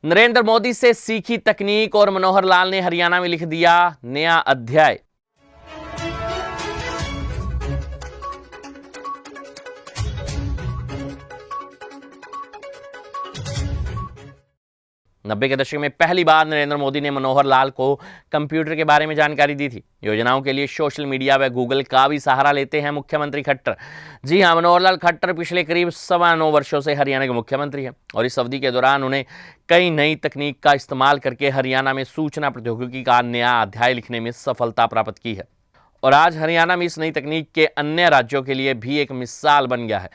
नरेंद्र मोदी से सीखी तकनीक और मनोहर लाल ने हरियाणा में लिख दिया नया अध्याय। नब्बे के दशक में पहली बार नरेंद्र मोदी ने मनोहर लाल को कंप्यूटर के बारे में जानकारी दी थी। योजनाओं के लिए सोशल मीडिया व गूगल का भी सहारा लेते हैं मुख्यमंत्री खट्टर। जी हां, मनोहर लाल खट्टर पिछले करीब 9.25 वर्षों से हरियाणा के मुख्यमंत्री हैं और इस अवधि के दौरान उन्हें कई नई तकनीक का इस्तेमाल करके हरियाणा में सूचना प्रौद्योगिकी का नया अध्याय लिखने में सफलता प्राप्त की है और आज हरियाणा में इस नई तकनीक के अन्य राज्यों के लिए भी एक मिसाल बन गया है।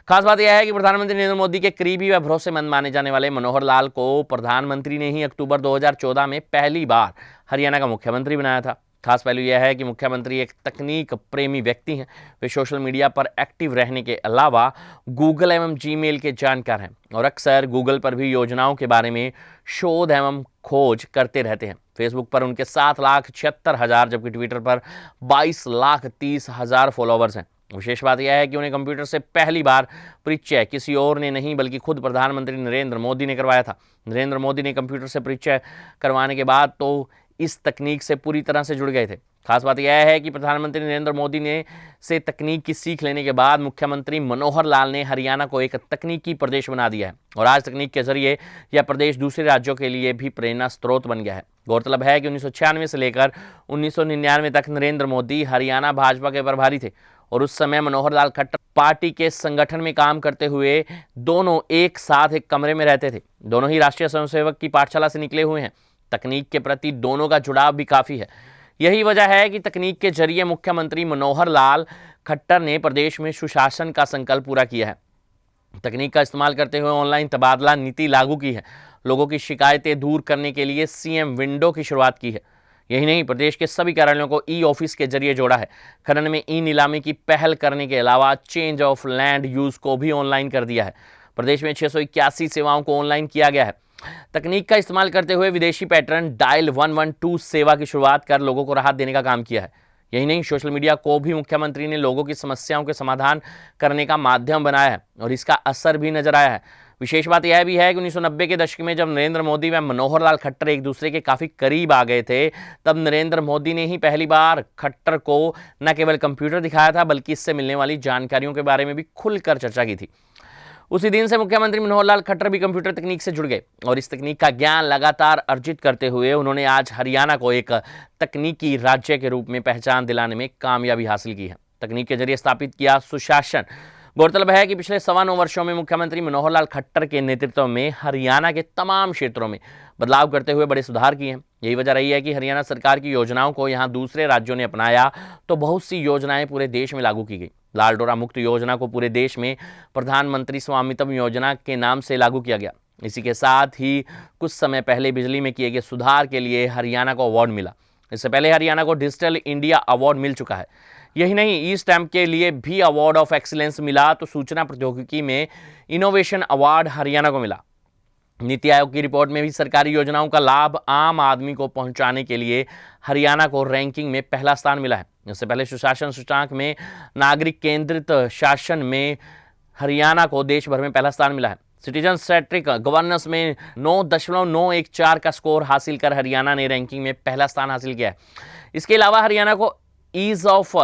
खास बात यह है कि प्रधानमंत्री नरेंद्र मोदी के करीबी व भरोसेमंद माने जाने वाले मनोहर लाल को प्रधानमंत्री ने ही अक्टूबर 2014 में पहली बार हरियाणा का मुख्यमंत्री बनाया था। खास पहलू यह है कि मुख्यमंत्री एक तकनीक प्रेमी व्यक्ति हैं। वे सोशल मीडिया पर एक्टिव रहने के अलावा गूगल एवं जीमेल के जानकार हैं और अक्सर गूगल पर भी योजनाओं के बारे में शोध एवं खोज करते रहते हैं। फेसबुक पर उनके 7,76,000 जबकि ट्विटर पर 22,30,000 फॉलोवर्स हैं। विशेष बात यह है कि उन्हें कंप्यूटर से पहली बार परिचय किसी और ने नहीं बल्कि खुद प्रधानमंत्री नरेंद्र मोदी ने करवाया था। नरेंद्र मोदी ने कंप्यूटर से परिचय करवाने के बाद तो इस तकनीक से पूरी तरह से जुड़ गए थे। खास बात यह है कि प्रधानमंत्री नरेंद्र मोदी ने से तकनीक की सीख लेने के बाद मुख्यमंत्री मनोहर लाल ने हरियाणा को एक तकनीकी प्रदेश बना दिया है और आज तकनीक के जरिए यह प्रदेश दूसरे राज्यों के लिए भी प्रेरणा स्रोत बन गया है। गौरतलब है कि 1996 से लेकर 1999 तक नरेंद्र मोदी हरियाणा भाजपा के प्रभारी थे और उस समय मनोहर लाल खट्टर पार्टी के संगठन में काम करते हुए दोनों एक साथ एक कमरे में रहते थे। दोनों ही राष्ट्रीय स्वयंसेवक की पाठशाला से निकले हुए हैं। तकनीक के प्रति दोनों का जुड़ाव भी काफी है। यही वजह है कि तकनीक के जरिए मुख्यमंत्री मनोहर लाल खट्टर ने प्रदेश में सुशासन का संकल्प पूरा किया है। तकनीक का इस्तेमाल करते हुए ऑनलाइन तबादला नीति लागू की है। लोगों की शिकायतें दूर करने के लिए सीएम विंडो की शुरुआत की है। यही नहीं, प्रदेश के सभी कार्यालयों को ई ऑफिस के जरिए जोड़ा है। खनन में ई नीलामी की पहल करने के अलावा चेंज ऑफ लैंड यूज को भी ऑनलाइन कर दिया है। प्रदेश में 681 सेवाओं को ऑनलाइन किया गया है। तकनीक का इस्तेमाल करते हुए विदेशी पैटर्न डायल 112 सेवा की शुरुआत कर लोगों को राहत देने का काम किया है। यही नहीं, सोशल मीडिया को भी मुख्यमंत्री ने लोगों की समस्याओं के समाधान करने का माध्यम बनाया है और इसका असर भी नजर आया है। विशेष बात यह भी है कि 1990 के दशक में जब नरेंद्र मोदी व मनोहर लाल खट्टर एक दूसरे के काफी करीब आ गए थे, तब नरेंद्र मोदी ने ही पहली बार खट्टर को न केवल कंप्यूटर दिखाया था बल्कि इससे मिलने वाली जानकारियों के बारे में भी खुलकर चर्चा की थी। उसी दिन से मुख्यमंत्री मनोहर लाल खट्टर भी कंप्यूटर तकनीक से जुड़ गए और इस तकनीक का ज्ञान लगातार अर्जित करते हुए उन्होंने आज हरियाणा को एक तकनीकी राज्य के रूप में पहचान दिलाने में कामयाबी हासिल की है। तकनीक के जरिए स्थापित किया सुशासन। गौरतलब है कि पिछले 9.25 वर्षों में मुख्यमंत्री मनोहर लाल खट्टर के नेतृत्व में हरियाणा के तमाम क्षेत्रों में बदलाव करते हुए बड़े सुधार किए हैं। यही वजह रही है कि हरियाणा सरकार की योजनाओं को यहां दूसरे राज्यों ने अपनाया तो बहुत सी योजनाएं पूरे देश में लागू की गई। लाल डोरा मुक्त योजना को पूरे देश में प्रधानमंत्री स्वामित्व योजना के नाम से लागू किया गया। इसी के साथ ही कुछ समय पहले बिजली में किए गए सुधार के लिए हरियाणा को अवार्ड मिला। इससे पहले हरियाणा को डिजिटल इंडिया अवार्ड मिल चुका है। यही नहीं, ई स्टैम्प के लिए भी अवार्ड ऑफ एक्सीलेंस मिला तो सूचना प्रौद्योगिकी में इनोवेशन अवार्ड हरियाणा को मिला। नीति आयोग की रिपोर्ट में भी सरकारी योजनाओं का लाभ आम आदमी को पहुंचाने के लिए हरियाणा को रैंकिंग में पहला स्थान मिला है। इससे पहले सुशासन सूचकांक में नागरिक केंद्रित शासन में हरियाणा को देश भर में पहला स्थान मिला है। सिटीजन सेंट्रिक गवर्नेंस में 9.914 का स्कोर हासिल कर हरियाणा ने रैंकिंग में पहला स्थान हासिल किया है। इसके अलावा हरियाणा को ईज ऑफ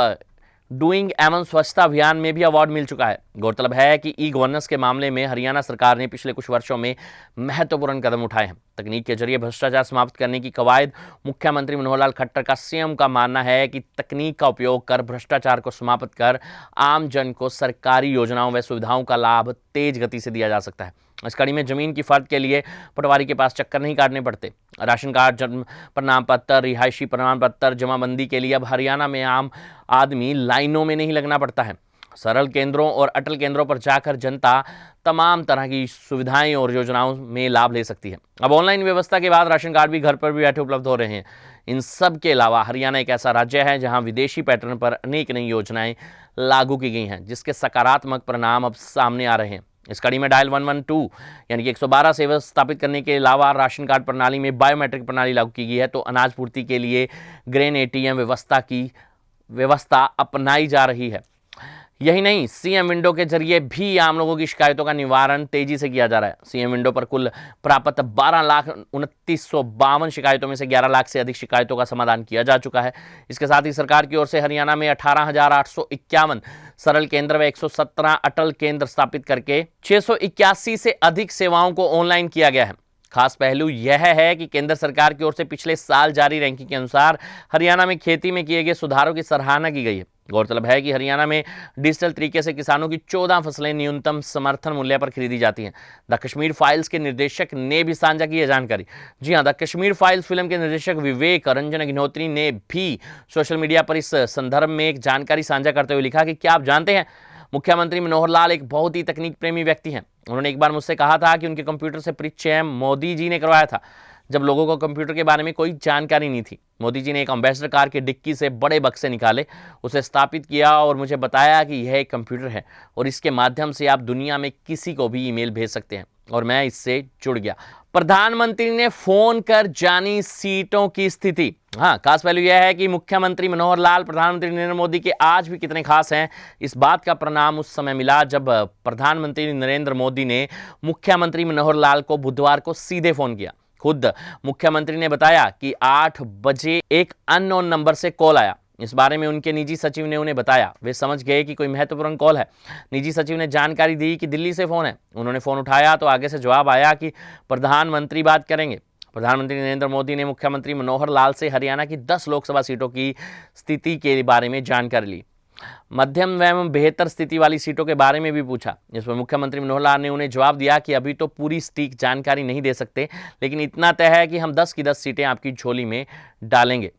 डूइंग एवं स्वच्छता अभियान में भी अवार्ड मिल चुका है। गौरतलब है कि ई गवर्नेंस के मामले में हरियाणा सरकार ने पिछले कुछ वर्षों में महत्वपूर्ण कदम उठाए हैं। तकनीक के जरिए भ्रष्टाचार समाप्त करने की कवायद मुख्यमंत्री मनोहर लाल खट्टर का सीएम का मानना है कि तकनीक का उपयोग कर भ्रष्टाचार को समाप्त कर आम जन को सरकारी योजनाओं व सुविधाओं का लाभ तेज गति से दिया जा सकता है। इस कड़ी में जमीन की फर्द के लिए पटवारी के पास चक्कर नहीं काटने पड़ते। राशन कार्ड, जन्म प्रमाण पत्र, रिहायशी प्रमाण पत्र जमाबंदी के लिए अब हरियाणा में आम आदमी लाइनों में नहीं लगना पड़ता है। सरल केंद्रों और अटल केंद्रों पर जाकर जनता तमाम तरह की सुविधाएं और योजनाओं में लाभ ले सकती है। अब ऑनलाइन व्यवस्था के बाद राशन कार्ड भी घर पर भी बैठे उपलब्ध हो रहे हैं। इन सब के अलावा हरियाणा एक ऐसा राज्य है जहां विदेशी पैटर्न पर अनेक नई योजनाएं लागू की गई हैं, जिसके सकारात्मक परिणाम अब सामने आ रहे हैं। इस कड़ी में डायल 112 यानी कि 112 सेवा स्थापित करने के अलावा राशन कार्ड प्रणाली में बायोमेट्रिक प्रणाली लागू की गई है, तो अनाज पूर्ति के लिए ग्रेन एटीएम व्यवस्था अपनाई जा रही है। यही नहीं, सीएम विंडो के जरिए भी आम लोगों की शिकायतों का निवारण तेजी से किया जा रहा है। सीएम विंडो पर कुल प्राप्त 12,29,52 शिकायतों में से 11 लाख से अधिक शिकायतों का समाधान किया जा चुका है। इसके साथ ही सरकार की ओर से हरियाणा में 18,851 सरल केंद्र व 117 अटल केंद्र स्थापित करके 681 से अधिक सेवाओं को ऑनलाइन किया गया है। खास पहलू यह है कि केंद्र सरकार की ओर से पिछले साल जारी रैंकिंग के अनुसार हरियाणा में खेती में किए गए सुधारों की सराहना की गई है। गौरतलब है कि हरियाणा में डिजिटल तरीके से किसानों की 14 फसलें न्यूनतम समर्थन मूल्य पर खरीदी जाती हैं। द कश्मीर फाइल्स के निर्देशक ने भी साझा की है जानकारी। जी हां, द कश्मीर फाइल्स फिल्म के निर्देशक विवेक रंजन अग्निहोत्री ने भी सोशल मीडिया पर इस संदर्भ में एक जानकारी साझा करते हुए लिखा कि क्या आप जानते हैं, मुख्यमंत्री मनोहर लाल एक बहुत ही तकनीक प्रेमी व्यक्ति हैं। उन्होंने एक बार मुझसे कहा था कि उनके कंप्यूटर से परिचय मोदी जी ने करवाया था, जब लोगों को कंप्यूटर के बारे में कोई जानकारी नहीं थी। मोदी जी ने एक एम्बेसडर कार की डिक्की से बड़े बक्से निकाले, उसे स्थापित किया और मुझे बताया कि यह एक कंप्यूटर है और इसके माध्यम से आप दुनिया में किसी को भी ईमेल भेज सकते हैं, और मैं इससे जुड़ गया। प्रधानमंत्री ने फोन कर जानी सीटों की स्थिति। हाँ, खास पहलू यह है कि मुख्यमंत्री मनोहर लाल प्रधानमंत्री नरेंद्र मोदी के आज भी कितने खास हैं, इस बात का परिणाम उस समय मिला जब प्रधानमंत्री नरेंद्र मोदी ने मुख्यमंत्री मनोहर लाल को बुधवार को सीधे फोन किया। खुद मुख्यमंत्री ने बताया कि 8 बजे एक अननोन नंबर से कॉल आया। इस बारे में उनके निजी सचिव ने उन्हें बताया। वे समझ गए कि कोई महत्वपूर्ण कॉल है। निजी सचिव ने जानकारी दी कि दिल्ली से फोन है। उन्होंने फोन उठाया तो आगे से जवाब आया कि प्रधानमंत्री बात करेंगे। प्रधानमंत्री नरेंद्र मोदी ने मुख्यमंत्री मनोहर लाल से हरियाणा की 10 लोकसभा सीटों की स्थिति के बारे में जानकारी ली। मध्यम एवं बेहतर स्थिति वाली सीटों के बारे में भी पूछा। इस पर मुख्यमंत्री मनोहर लाल ने उन्हें जवाब दिया कि अभी तो पूरी सटीक जानकारी नहीं दे सकते, लेकिन इतना तय है कि हम 10 की 10 सीटें आपकी झोली में डालेंगे।